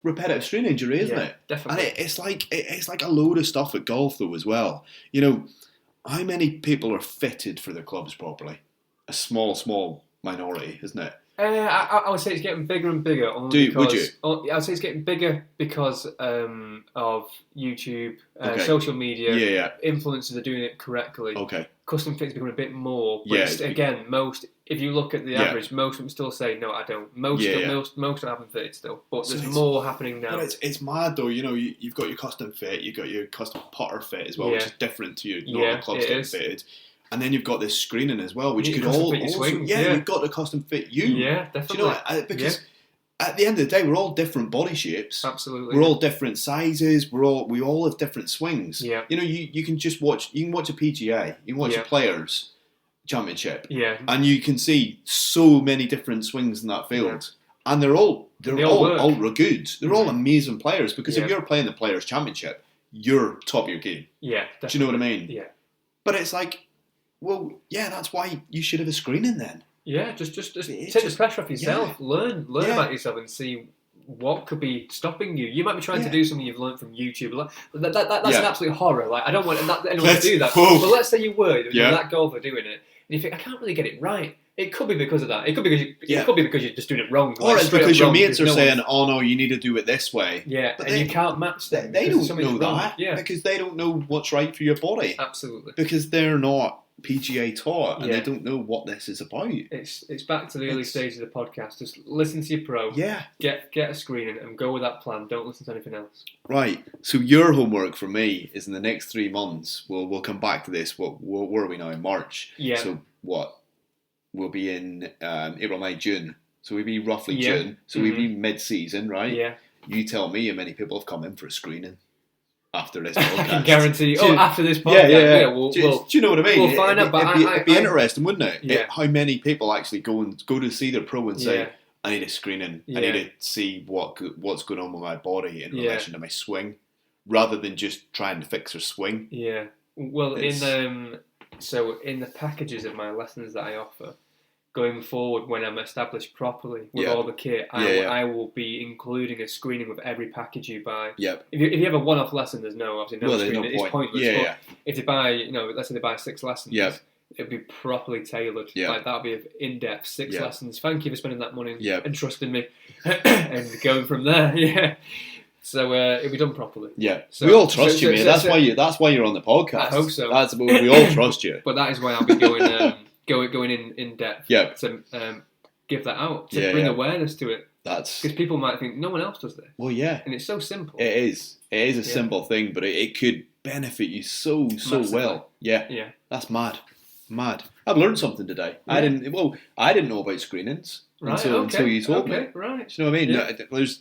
repetitive strain injury, isn't it? Definitely. And it's like a load of stuff at golf though as well. You know, how many people are fitted for their clubs properly? A small minority, isn't it? I would say it's getting bigger and bigger. Would you? I would say it's getting bigger because of YouTube, Okay. social media. Yeah. Influencers are doing it correctly. Okay. Custom fit's becoming a bit more. But again, if you look at the average, most of them still say, no, I don't. Most don't have them fitted still. But there's more happening now. But it's mad though, you know, you've got your custom fit, you've got your custom putter fit as well, which is different to your normal clubs getting fitted. And then you've got this screening as well, which could also... you've got to custom fit you. Yeah, definitely. Do you know, because at the end of the day, we're all different body shapes. Absolutely. We're all different sizes. We all have different swings. Yeah. You know, you can just watch... You can watch a PGA. You can watch a Players Championship. Yeah. And you can see so many different swings in that field. Yeah. And they're all ultra good. They're all amazing players because if you're playing the Players Championship, you're top of your game. Yeah, definitely. Do you know what I mean? Yeah. But it's like... Well, yeah, that's why you should have a screening then. Yeah, just take the pressure off yourself. Yeah. Learn about yourself and see what could be stopping you. You might be trying to do something you've learned from YouTube. That's an absolute horror. Like I don't want anyone to do that. But let's say you were you're that golfer doing it, and you think I can't really get it right. It could be because of that. It could be because you're just doing it wrong. Or it's because your mates are saying, "Oh no, you need to do it this way." Yeah, but you can't match them. They don't know that because they don't know what's right for your body. Absolutely, because they're not PGA taught and they don't know what this is about. It's back to the early stages of the podcast. Just listen to your pro. Yeah. Get a screening and go with that plan. Don't listen to anything else. Right. So your homework for me is in the next 3 months. We'll come back to this. Where are we now in March? Yeah. So what? We'll be in April, May, June. So we'll be roughly June. So we'll be mid-season, right? Yeah. You tell me how many people have come in for a screening after this podcast. I can guarantee. After this podcast, do you know what I mean? We'll find out. It'd be interesting, wouldn't it? Yeah. How many people actually go to see their pro and say, "I need a screening. I need to see what's going on with my body in relation to my swing," rather than just trying to fix their swing. Yeah. Well, in the packages of my lessons that I offer, going forward when I'm established properly with all the kit, I will be including a screening with every package you buy. Yep. If you have a one-off lesson, there's no screening. No it's pointless. Yeah. If they buy, let's say they buy 6 lessons, it'll be properly tailored. Yeah. Like that'll be in-depth 6 lessons. Thank you for spending that money and trusting me, and going from there. Yeah. So it'll be done properly. Yeah, so, we all trust you, mate. That's why you're on the podcast. I hope so. We all trust you. But that is why I'll be going in depth to give that out, to bring awareness to it. Because people might think no one else does this. Well, yeah, and it's so simple. It is a simple thing, but it could benefit you so Massively. well. Yeah, that's mad. I've learned something today. Yeah. I didn't know about screenings until you told me. Right. Do you know what I mean? Yeah.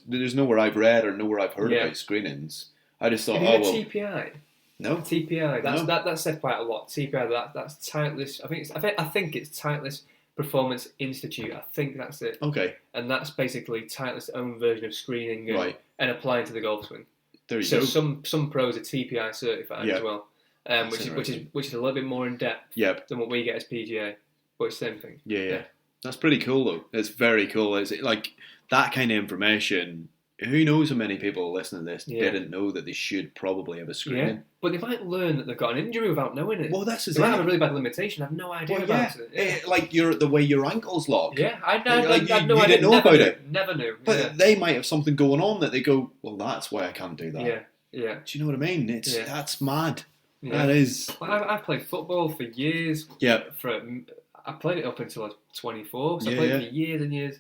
There's nowhere I've read or nowhere I've heard about screenings. I just thought, TPI. No. TPI. That's said quite a lot. TPI. That's Titleist. I think it's Titleist Performance Institute. I think that's it. Okay. And that's basically Titleist's own version of screening and applying to the golf swing. There you go. Some pros are TPI certified as well, which is a little bit more in depth than what we get as PGA, but it's the same thing. Yeah. That's pretty cool though. It's very cool. It's like that kind of information. Who knows how many people listening to this didn't know that they should probably have a screening. Yeah, but they might learn that they've got an injury without knowing it. Well, this is they might have a really bad limitation. I have no idea about it. Yeah. Like the way your ankles lock. Yeah, I didn't know about it. Never knew. But they might have something going on that they go, well, that's why I can't do that. Yeah. Do you know what I mean? That's mad. Yeah. That is. Well, I've played football for years. Yeah. I played it up until I was 24, so I played it for years and years.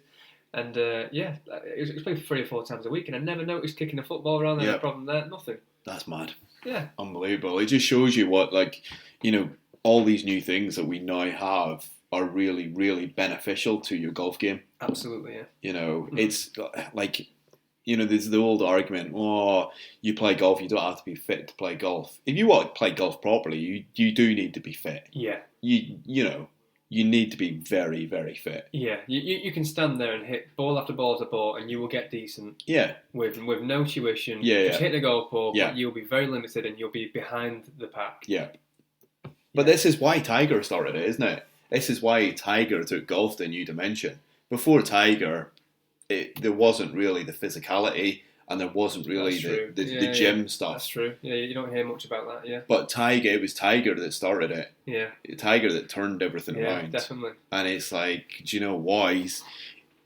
And it was played 3 or 4 times a week, and I never noticed kicking a football around. There's a problem there, nothing. That's mad. Yeah. Unbelievable. It just shows you what, all these new things that we now have are really, really beneficial to your golf game. Absolutely, yeah. It's like, there's the old argument, you play golf, you don't have to be fit to play golf. If you want to play golf properly, you do need to be fit. Yeah. You need to be very, very fit. Yeah, you can stand there and hit ball after ball after ball, and you will get decent. Yeah. With no tuition. Just hit the golf ball, but you'll be very limited, and you'll be behind the pack. Yeah. But this is why Tiger started it, isn't it? This is why Tiger took golf to a new dimension. Before Tiger, there wasn't really the physicality, and there wasn't really the gym stuff. That's true. Yeah, you don't hear much about that. Yeah. But it was Tiger that started it. Yeah. Tiger that turned everything around. Yeah, definitely. And it's like, do you know why?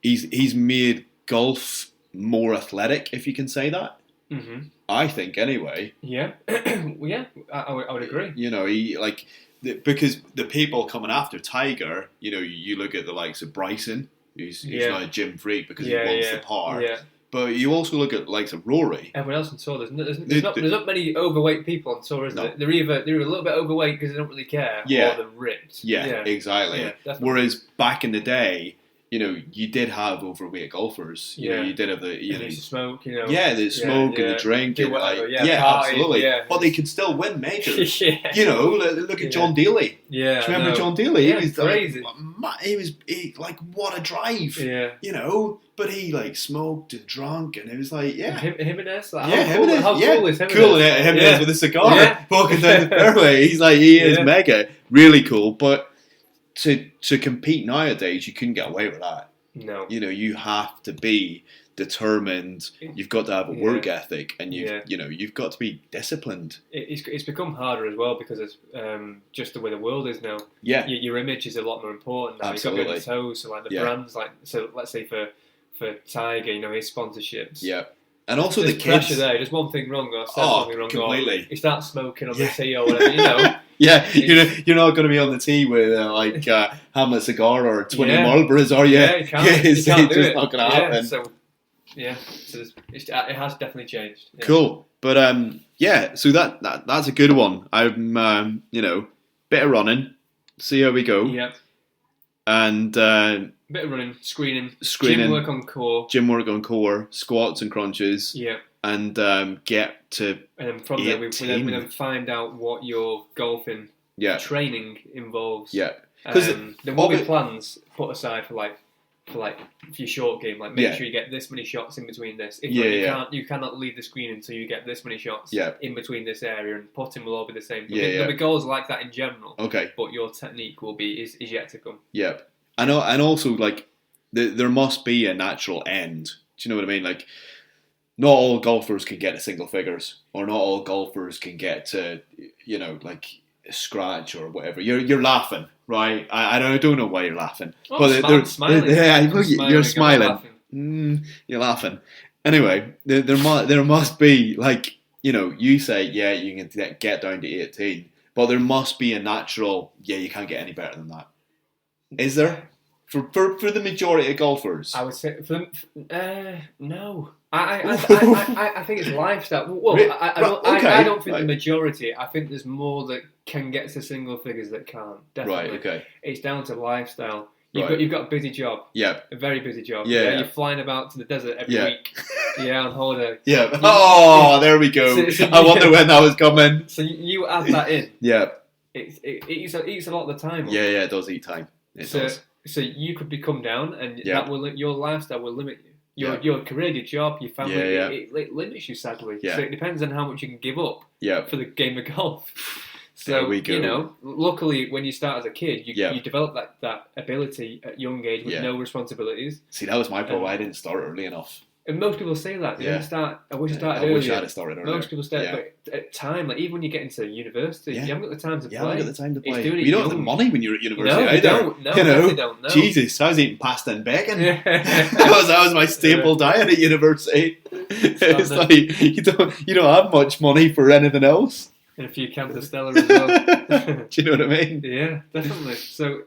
He's made golf more athletic, if you can say that. Mm-hmm. I think, anyway. Yeah. Yeah, I would agree. You know, because the people coming after Tiger, you know, you look at the likes of Bryson, who's not a gym freak because he wants the par. Yeah. But you also look at the likes of Rory. Everyone else on tour, there's not many overweight people on tour, is there? They're either a little bit overweight because they don't really care, or they're ripped. Yeah, exactly. Yeah, whereas back in the day, you know, you did have overweight golfers. You know, you did have the smoke. You know, the smoke and the drink and party, absolutely. Yeah. But they could still win majors. You know, look at John Daly. Yeah, do you remember John Daly? Yeah, he was crazy. He was what a drive. Yeah, you know. But he smoked and drunk, and it was like, Jimenez. How cool is Jimenez? Cool, Jimenez with a cigar walking down the fairway. He's like, he is mega, really cool. But to compete nowadays, you couldn't get away with that. No, you know, you have to be determined. You've got to have a work ethic, and you've got to be disciplined. It's become harder as well because it's just the way the world is now. Yeah, your image is a lot more important now. Absolutely. You've got to be on the toes. So like the brands, so let's say for Tiger, you know, his sponsorships. Yeah. And also there's the kids. Pressure there. Just one thing wrong or something wrong. Completely. He starts smoking on the tee or whatever, you know. Yeah, you're not going to be on the tee with Hamlet cigar or 20 Marlboros, are you? Yeah, you can't. It's not going to happen. So it has definitely changed. Yeah. Cool, but so that's a good one. I'm bit of running, see how we go. Yep. And bit of running, screening, gym work on core, squats and crunches. Yeah. And get to and then from there we then find out what your golfing training involves. Yeah. Because there will be plans put aside for your short game. Like make sure you get this many shots in between this. You cannot leave the screen until you get this many shots in between this area, and putting will all be the same. There'll be goals like that in general. Okay. But your technique is yet to come. Yeah. And also there must be a natural end. Do you know what I mean? Like, not all golfers can get to single figures, or not all golfers can get to, a scratch or whatever. You're laughing, right? I don't know why you're laughing. Oh, but smiling. You're smiling. You're laughing. Anyway, there must be, you say, you can get down to 18, but there must be a natural, you can't get any better than that. Is there? For the majority of golfers? I would say, no. I think it's lifestyle. Well, I don't think the majority. I think there's more that can get to single figures that can't. Definitely. Right. Okay. It's down to lifestyle. You've got a busy job. Yeah. A very busy job. Yeah. You're flying about to the desert every week. Yeah, on holiday. Yeah. Oh, there we go. I wonder when that was coming. So you add that in. Yeah. It eats a lot of the time. Yeah. It does eat time. It does. So you could become down, and your lifestyle will limit you. Your career, your job, your family, it limits you sadly. Yeah. So it depends on how much you can give up for the game of golf. So there we go. Luckily when you start as a kid, you develop that ability at young age with no responsibilities. See, that was my problem. I didn't start early enough. And most people say that. They didn't start. I wish I started earlier. I wish I had started earlier. Most people start, but at time, even when you get into university, you haven't got the time to play. You haven't got the time to play. You don't have the money when you're at university. No, you don't. No, you don't. No. Jesus, I was eating pasta and bacon. that was my staple diet at university. It's like you don't have much money for anything else. And a few cans of Stella as well. Do you know what I mean? Yeah, definitely. So,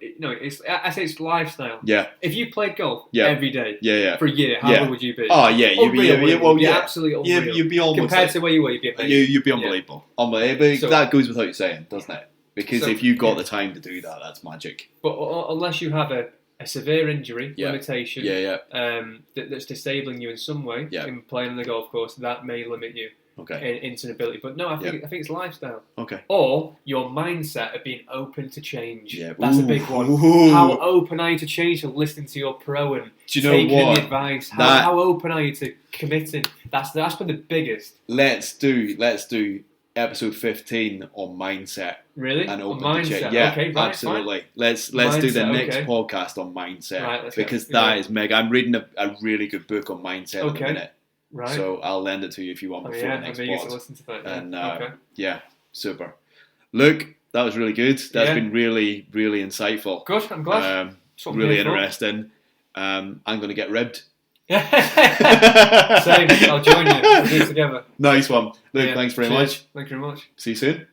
I say it's lifestyle. Yeah. If you played golf every day for a year, how good would you be? Oh, yeah. You'd be absolutely unreal. You'd be almost... Compared to where you were, you'd be amazing. You'd be unbelievable. Yeah. Unbelievable. So, that goes without saying, doesn't it? Because if you've got the time to do that, that's magic. But unless you have a severe injury, limitation, that's disabling you in some way in playing on the golf course, that may limit you. Okay. Into an ability, but no, I think it's lifestyle. Okay. Or your mindset of being open to change. Yeah. That's a big one. Ooh. How open are you to change and listening to your pro and taking the advice? How open are you to committing? That's been the biggest. Let's do episode 15 on mindset. Really? And open on to mindset. change. Yeah, okay, right, absolutely. Fine. Let's do the next podcast on mindset. Right, because that is mega. I'm reading a really good book on mindset at the minute. Right. So I'll lend it to you if you want before the next pod. To listen to that. Yeah. And okay. yeah, super. Look, that was really good. That's been really, really insightful. Good, I'm glad. Really interesting. I'm going to get ribbed. Same, I'll join you. We'll do it together. Nice one. Luke, thanks very much. Thank you very much. See you soon.